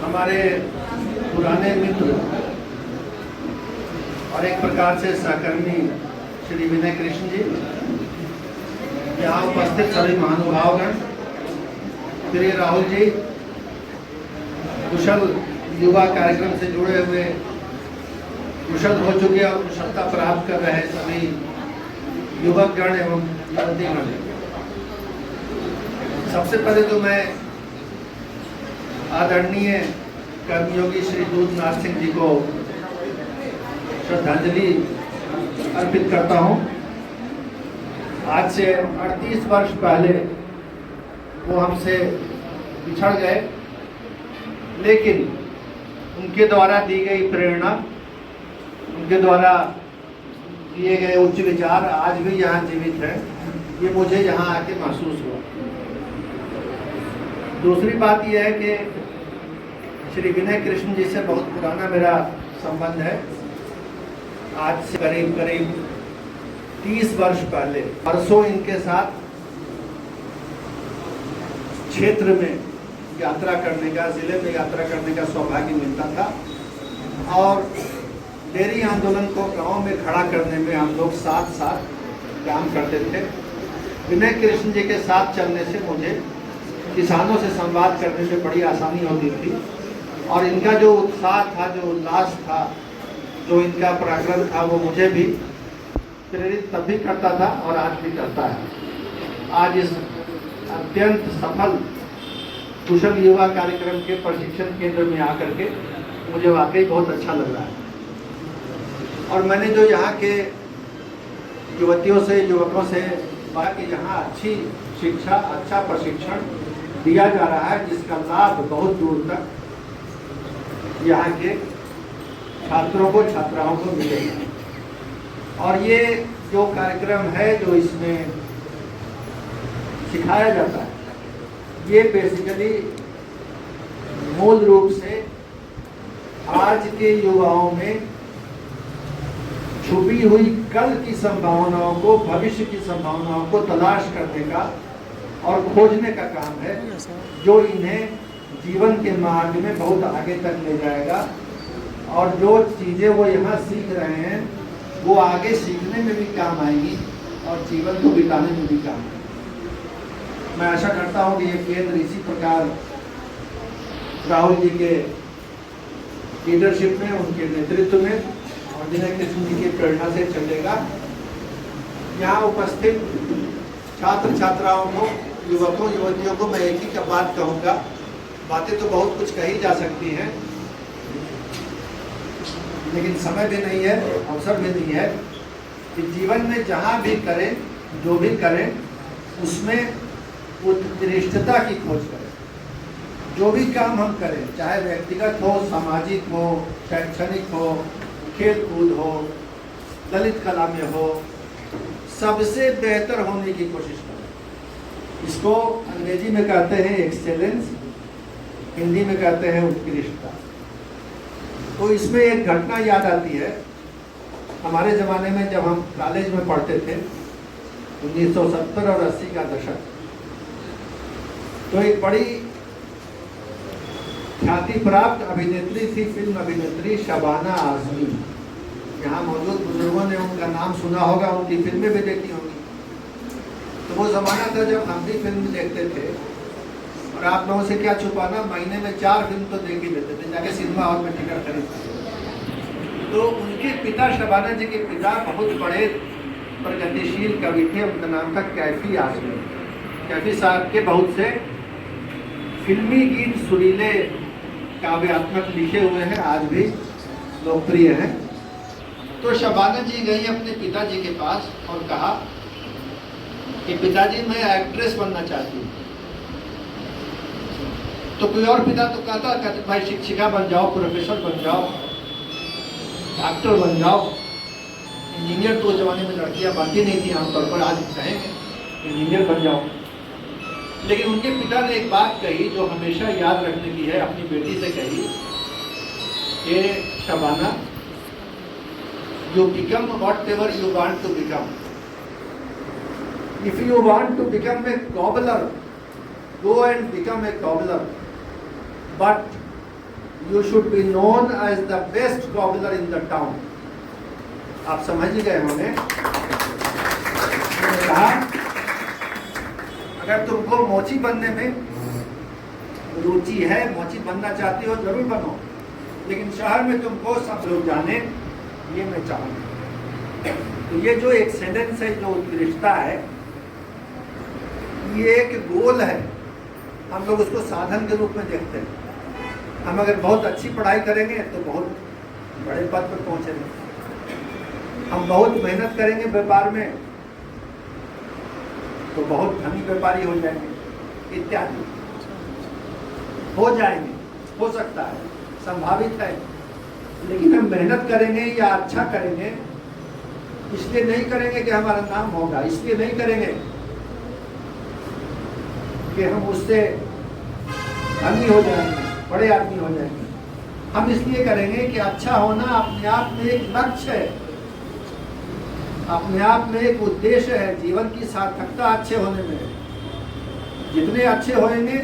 हमारे पुराने मित्र और एक प्रकार से सहकर्मी श्री विनय कृष्ण जी, यहाँ उपस्थित सभी महानुभावगण, प्रिय राहुल जी, कुशल युवा कार्यक्रम से जुड़े हुए कुशल हो चुके और कुशलता प्राप्त कर रहे सभी युवकगण एवं युवतीगण, सबसे पहले तो मैं आदरणीय कर्मयोगी श्री दूधनाथ सिंह जी को श्रद्धांजलि अर्पित करता हूँ। आज से 38 वर्ष पहले वो हमसे बिछड़ गए, लेकिन उनके द्वारा दी गई प्रेरणा, उनके द्वारा दिए गए उच्च विचार आज भी यहाँ जीवित है, ये मुझे यहाँ आके महसूस हुआ। दूसरी बात यह है कि श्री विनय कृष्ण जी से बहुत पुराना मेरा संबंध है। आज से करीब 30 वर्ष पहले परसों इनके साथ क्षेत्र में यात्रा करने का, जिले में यात्रा करने का सौभाग्य मिलता था और डेयरी आंदोलन को गांव में खड़ा करने में हम लोग साथ साथ काम करते थे। विनय कृष्ण जी के साथ चलने से मुझे किसानों से संवाद करने में बड़ी आसानी होती थी और इनका जो उत्साह था, जो उल्लास था, जो इनका पराक्रम था, वो मुझे भी प्रेरित तब भी करता था और आज भी करता है। आज इस अत्यंत सफल कुशल युवा कार्यक्रम के प्रशिक्षण केंद्र में आकर के मुझे वाकई बहुत अच्छा लग रहा है और मैंने जो यहाँ के युवतियों से, युवकों से कहा कि यहाँ अच्छी शिक्षा, अच्छा प्रशिक्षण दिया जा रहा है, जिसका लाभ बहुत दूर तक यहाँ के छात्रों को, छात्राओं को मिलेगा। और ये जो कार्यक्रम है, जो इसमें सिखाया जाता है, ये बेसिकली मूल रूप से आज के युवाओं में छुपी हुई कल की संभावनाओं को, भविष्य की संभावनाओं को तलाश करने का और खोजने का काम है, जो इन्हें जीवन के मार्ग में बहुत आगे तक ले जाएगा। और जो चीज़ें वो यहाँ सीख रहे हैं वो आगे सीखने में भी काम आएगी और जीवन को बिताने में भी काम आएगी। मैं आशा करता हूँ कि ये केंद्र इसी प्रकार राहुल जी के लीडरशिप में, उनके नेतृत्व में और विनय कृष्ण जी की प्रेरणा से चलेगा। यहाँ उपस्थित छात्र छात्राओं को, युवकों युवतियों को मैं एक ही बात कहूँगा। बातें तो बहुत कुछ कही जा सकती हैं, लेकिन समय भी नहीं है, अवसर भी नहीं है कि जीवन में जहाँ भी करें, जो भी करें, उसमें उत्कृष्टता की खोज करें। जो भी काम हम करें, चाहे व्यक्तिगत हो, सामाजिक हो, शैक्षणिक हो, खेल कूद हो, ललित कला में हो, सबसे बेहतर होने की कोशिश करें। इसको अंग्रेजी में कहते हैं एक्सेलेंस, हिंदी में कहते हैं उत्कृष्टता। तो इसमें एक घटना याद आती है। हमारे ज़माने में जब हम कॉलेज में पढ़ते थे, 1970 और 80 का दशक, तो एक बड़ी ख्याति प्राप्त अभिनेत्री थी, फिल्म अभिनेत्री शबाना आज़मी। यहाँ मौजूद बुजुर्गों ने उनका नाम सुना होगा, उनकी फिल्में भी देखी होंगी। तो वो ज़माना था जब हम भी फिल्म देखते थे और आप लोगों से क्या छुपाना, महीने में 4 फिल्म तो देख ही लेते थे, जाके सिनेमा हॉल में टिकट खरीदते। तो उनके पिता, शबाना जी के पिता, बहुत बड़े प्रगतिशील कवि थे। उनका नाम था कैफी आज़मी। कैफी साहब के बहुत से फिल्मी गीत, सुरीले काव्यात्मक लिखे हुए हैं, आज भी लोकप्रिय हैं। तो शबाना जी गई अपने पिताजी के पास और कहा कि पिताजी, मैं एक्ट्रेस बनना चाहती हूँ। तो कोई और पिता तो कहते भाई शिक्षिका बन जाओ, प्रोफेसर बन जाओ, डॉक्टर बन जाओ, इंजीनियर। तो जमाने में लड़कियां बनती नहीं थी आमतौर पर, आज कहेंगे इंजीनियर बन जाओ। लेकिन उनके पिता ने एक बात कही जो हमेशा याद रखने की है। अपनी बेटी से कही कि Shabana, you become whatever you want to become. If you want to become a cobbler, go and become a cobbler. But You should be known as the best cobbler in the town. आप समझ ही गए होंगे। कहा अगर तुमको मोची बनने में रुचि है, मोची बनना चाहती हो, जरूर बनो, लेकिन शहर में तुमको सब लोग जाने, ये मैं चाहूँगा। तो ये जो एक्सेलेंस है, जो उत्कृष्टता है, ये एक गोल है। हम लोग उसको साधन के रूप में देखते हैं। हम अगर बहुत अच्छी पढ़ाई करेंगे तो बहुत बड़े पद पर पहुँचेंगे। हम बहुत मेहनत करेंगे व्यापार में तो बहुत धनी व्यापारी हो जाएंगे, इत्यादि हो जाएंगे, हो सकता है, संभावित है। लेकिन हम मेहनत करेंगे या अच्छा करेंगे, इसलिए नहीं करेंगे कि हमारा नाम होगा, इसलिए नहीं करेंगे कि हम उससे धनी हो जाएंगे, बड़े आदमी हो जाएंगे। हम इसलिए करेंगे कि अच्छा होना अपने आप में एक लक्ष्य है, अपने आप में एक उद्देश्य है। जीवन की सार्थकता अच्छे होने में है। जितने अच्छे होंगे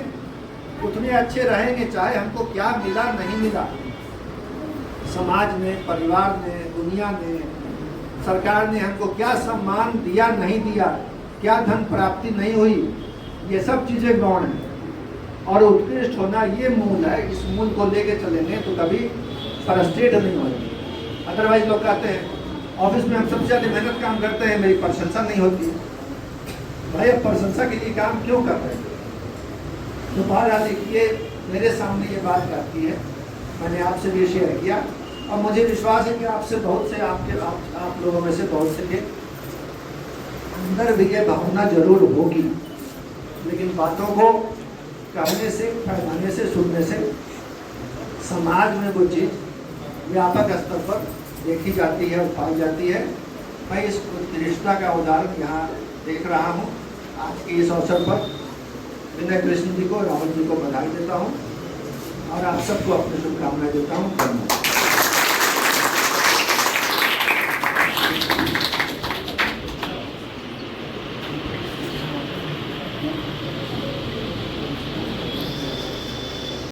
उतने अच्छे रहेंगे, चाहे हमको क्या मिला नहीं मिला, समाज ने, परिवार ने, दुनिया ने, सरकार ने हमको क्या सम्मान दिया नहीं दिया, क्या धन प्राप्ति नहीं हुई, ये सब चीज़ें गौण है। और उत्कृष्ट होना ये मूल है। इस मूल को लेके चलेंगे तो कभी फ्रस्ट्रेट नहीं होगी। अदरवाइज लोग कहते हैं ऑफिस में हम सबसे ज़्यादा मेहनत काम करते हैं, मेरी प्रशंसा नहीं होती। भाई अब प्रशंसा के लिए काम क्यों कर रहे हैं? तो बहरहाल ये मेरे सामने ये बात आती है, मैंने आपसे भी शेयर किया और मुझे विश्वास है कि आपसे बहुत से आप लोगों में से बहुत से के अंदर भी ये भावना जरूर होगी। लेकिन बातों को कहने से, फैलाने से, सुनने से समाज में वो चीज़ व्यापक स्तर पर देखी जाती है और पाई जाती है। मैं इस उत्कृष्टता का उदाहरण यहाँ देख रहा हूँ। आज के इस अवसर पर विनय कृष्ण जी को, राहुल जी को बधाई देता हूँ और आप सबको अपनी शुभकामनाएं देता हूँ। धन्यवाद।